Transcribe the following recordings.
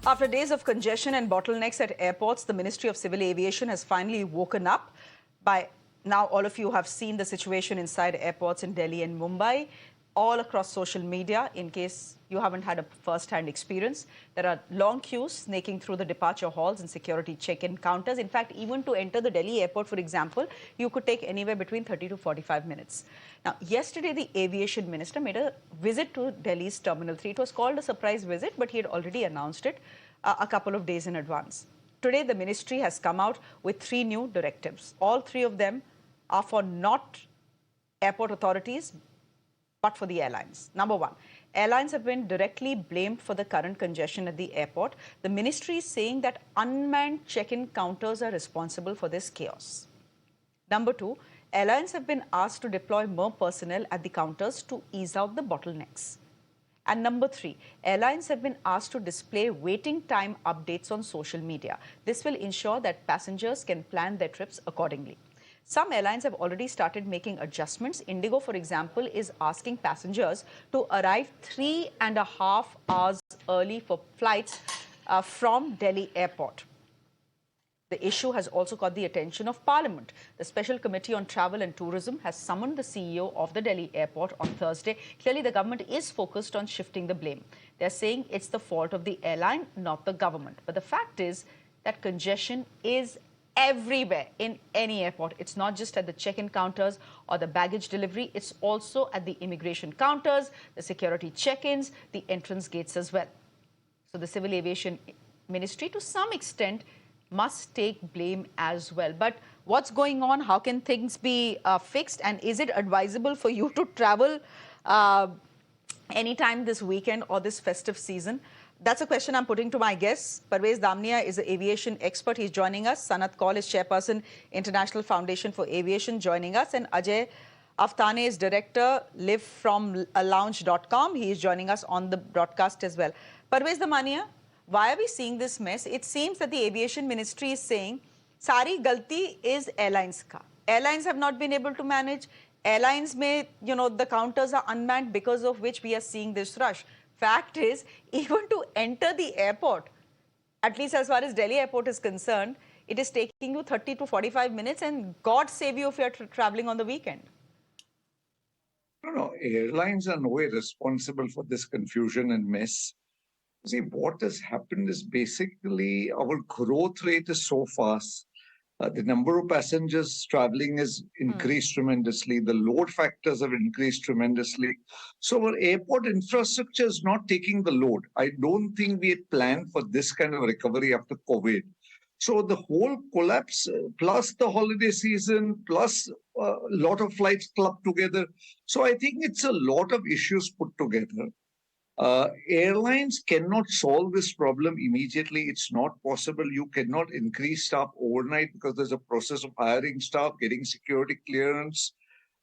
After days of congestion and bottlenecks at airports, the Ministry of Civil Aviation has finally woken up. By now, all of you have seen the situation inside airports in Delhi and Mumbai, all across social media. In case you haven't had a first-hand experience, there are long queues snaking through the departure halls and security check-in counters. In fact, even to enter the Delhi airport, for example, you could take anywhere between 30 to 45 minutes. Now, yesterday, the aviation minister made a visit to Delhi's Terminal 3. It was called a surprise visit, but he had already announced it a couple of days in advance. Today, the ministry has come out with 3 new directives. All 3 of them are for not airport authorities, but for the airlines. Number 1, airlines have been directly blamed for the current congestion at the airport. The ministry is saying that unmanned check-in counters are responsible for this chaos. Number 2, airlines have been asked to deploy more personnel at the counters to ease out the bottlenecks. And number 3, airlines have been asked to display waiting time updates on social media. This will ensure that passengers can plan their trips accordingly. Some airlines have already started making adjustments. Indigo, for example, is asking passengers to arrive 3.5 hours early for flights from Delhi airport. The issue has also caught the attention of Parliament. The Special Committee on Travel and Tourism has summoned the CEO of the Delhi airport on Thursday. Clearly, the government is focused on shifting the blame. They're saying it's the fault of the airline, not the government. But the fact is that congestion is everywhere in any airport. It's not just at the check-in counters or the baggage delivery. It's also at the immigration counters, the security check-ins, the entrance gates as well. So the Civil Aviation Ministry, to some extent, must take blame as well. But what's going on? How can things be fixed? And is it advisable for you to travel anytime this weekend or this festive season? That's a question I'm putting to my guests. Parvez Damnia is an aviation expert. He's joining us. Sanat Kaul is chairperson, International Foundation for Aviation, joining us. And Ajay Aftane is director, live from lounge.com. He is joining us on the broadcast as well. Parvez Damnia, why are we seeing this mess? It seems that the aviation ministry is saying, Sari galti is airlines ka. Airlines have not been able to manage. Airlines may, the counters are unmanned, because of which we are seeing this rush. Fact is, even to enter the airport, at least as far as Delhi airport is concerned, it is taking you 30 to 45 minutes, and God save you if you're traveling on the weekend. No, airlines are no way responsible for this confusion and mess. See, what has happened is basically our growth rate is so fast. The number of passengers traveling has increased tremendously. The load factors have increased tremendously. So our airport infrastructure is not taking the load. I don't think we had planned for this kind of recovery after COVID. So the whole collapse, plus the holiday season, plus a lot of flights clubbed together. So I think it's a lot of issues put together. Airlines cannot solve this problem immediately. It's not possible. You cannot increase staff overnight because there's a process of hiring staff, getting security clearance.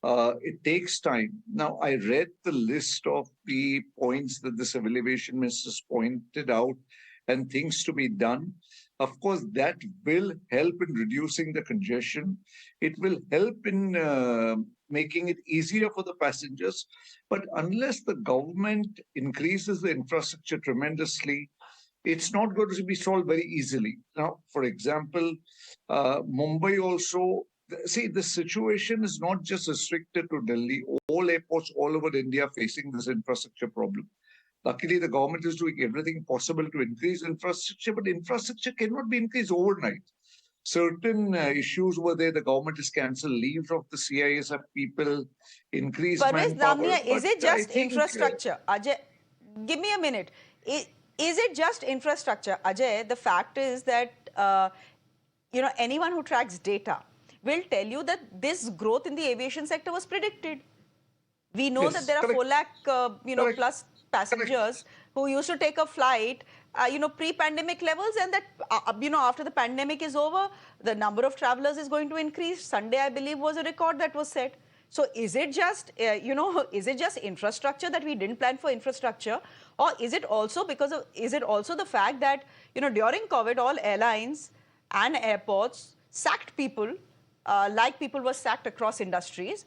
It takes time. Now, I read the list of the points that the Civil Aviation Minister pointed out and things to be done. Of course, that will help in reducing the congestion. It will help in making it easier for the passengers. But unless the government increases the infrastructure tremendously, it's not going to be solved very easily. Now, for example, Mumbai also, see, the situation is not just restricted to Delhi. All airports all over India are facing this infrastructure problem. Luckily, the government is doing everything possible to increase infrastructure, but infrastructure cannot be increased overnight. Certain issues were there. The government has cancelled leaves of the CISF people, increased manpower. Damnia, is it just infrastructure? Ajay, give me a minute. Is it just infrastructure? Ajay, the fact is that, anyone who tracks data will tell you that this growth in the aviation sector was predicted. We know that there are 4 lakh, plus passengers who used to take a flight, pre-pandemic levels, and that, after the pandemic is over, the number of travelers is going to increase. Sunday, I believe, was a record that was set. So is it just, is it just infrastructure that we didn't plan for infrastructure? Or is it also the fact that, during COVID, all airlines and airports sacked people, like people were sacked across industries.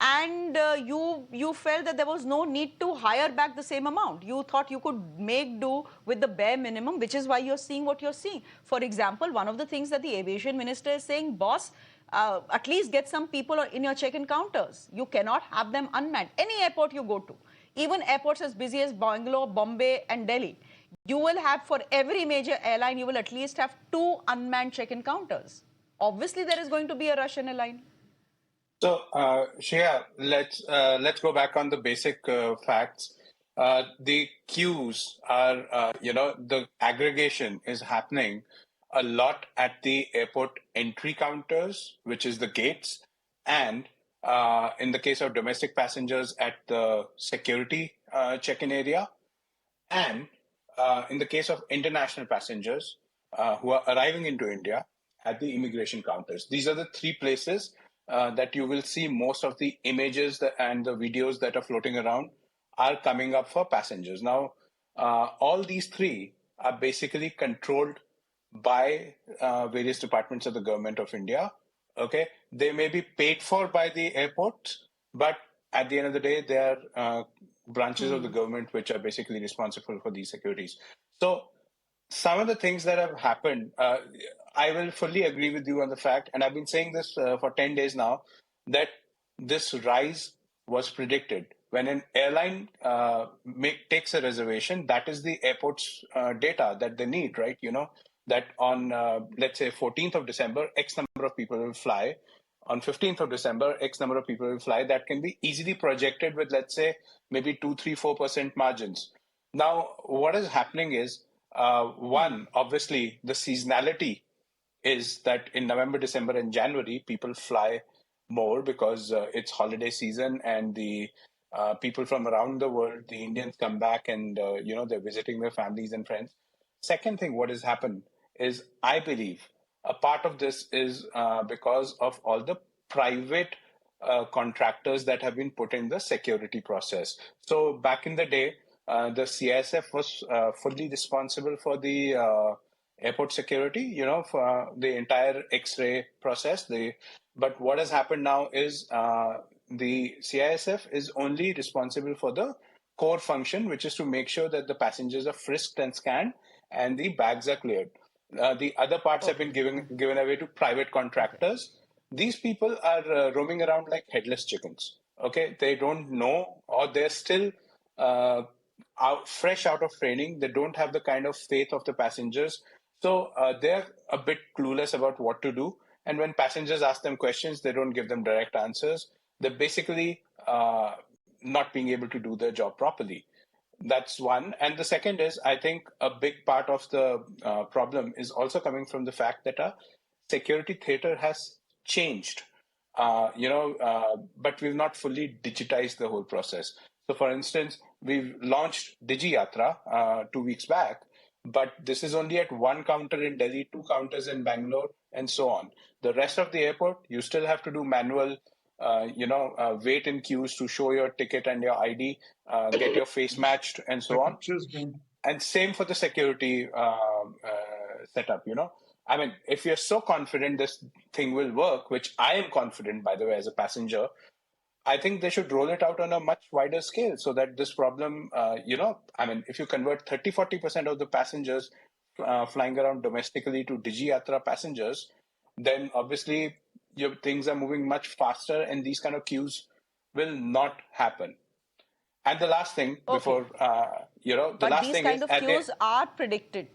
and you felt that there was no need to hire back the same amount. You thought you could make do with the bare minimum, which is why you're seeing what you're seeing. For example, one of the things that the aviation minister is saying, boss, at least get some people in your check-in counters. You cannot have them unmanned. Any airport you go to, even airports as busy as Bangalore, Bombay and Delhi, you will have, for every major airline, you will at least have 2 unmanned check-in counters. Obviously, there is going to be a rush in a line. So, Shreya, let's go back on the basic facts. The queues are, the aggregation is happening a lot at the airport entry counters, which is the gates, and in the case of domestic passengers at the security check-in area, and in the case of international passengers who are arriving into India at the immigration counters. These are the 3 places that you will see most of the images and the videos that are floating around are coming up for passengers. Now, all these 3 are basically controlled by various departments of the government of India. Okay, they may be paid for by the airports, but at the end of the day, they are branches of the government which are basically responsible for these securities. So some of the things that have happened, I will fully agree with you on the fact, and I've been saying this for 10 days now, that this rise was predicted. When an airline takes a reservation, that is the airport's data that they need, right? You know, that on, let's say, 14th of December, X number of people will fly. On 15th of December, X number of people will fly. That can be easily projected with, let's say, maybe 2, 3, 4% margins. Now, what is happening is, one, obviously, the seasonality is that in November, December, and January, people fly more because it's holiday season, and the people from around the world, the Indians, come back and they're visiting their families and friends. Second thing, what has happened is, I believe a part of this is because of all the private contractors that have been put in the security process. So back in the day, the CISF was fully responsible for the airport security, for the entire X-ray process. But what has happened now is the CISF is only responsible for the core function, which is to make sure that the passengers are frisked and scanned and the bags are cleared. The other parts have been given away to private contractors. These people are roaming around like headless chickens. Okay, they don't know, or they're still fresh out of training. They don't have the kind of faith of the passengers. So they're a bit clueless about what to do. And when passengers ask them questions, they don't give them direct answers. They're basically not being able to do their job properly. That's one. And the second is, I think a big part of the problem is also coming from the fact that our security theater has changed, but we've not fully digitized the whole process. So, for instance, we've launched DigiYatra 2 weeks back, but this is only at 1 counter in Delhi, 2 counters in Bangalore, and so on. The rest of the airport, you still have to do manual wait in queues to show your ticket and your ID, get your face matched, and so on. And same for the security setup, I mean, if you're so confident this thing will work, which I am confident, by the way, as a passenger, I think they should roll it out on a much wider scale so that this problem, I mean, if you convert 30-40% of the passengers flying around domestically to DigiYatra passengers, then obviously your things are moving much faster and these kind of queues will not happen. And the last thing before, But these kind of queues are predicted.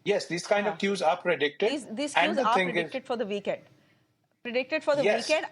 Yes, these kind of queues are predicted. These queues are predicted for the weekend. Predicted for the weekend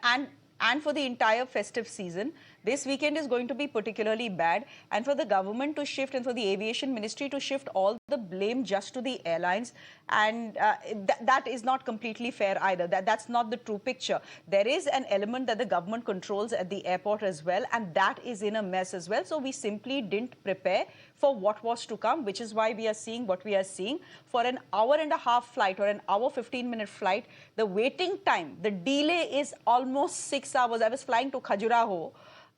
and for the entire festive season. This weekend is going to be particularly bad, and for the government to shift and for the aviation ministry to shift all the blame just to the airlines, and that is not completely fair either. That's not the true picture. There is an element that the government controls at the airport as well, and that is in a mess as well. So we simply didn't prepare for what was to come, which is why we are seeing what we are seeing. For an hour-and-a-half flight or an hour 15-minute flight, the waiting time, the delay is almost 6 hours. I was flying to Khajuraho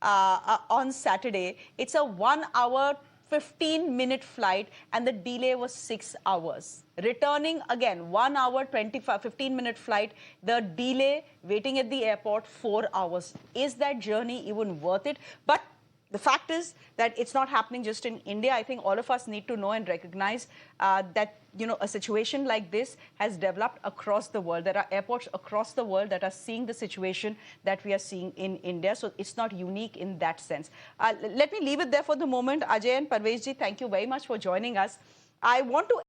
on Saturday. It's a 1 hour 15-minute flight, and the delay was 6 hours. Returning again, 1 hour, 15-minute flight, the delay, waiting at the airport, 4 hours. Is that journey even worth it? But the fact is that it's not happening just in India. I think all of us need to know and recognize that, you know, a situation like this has developed across the world. There are airports across the world that are seeing the situation that we are seeing in India. So it's not unique in that sense. Let me leave it there for the moment. Ajay and Parvez ji, thank you very much for joining us. I want to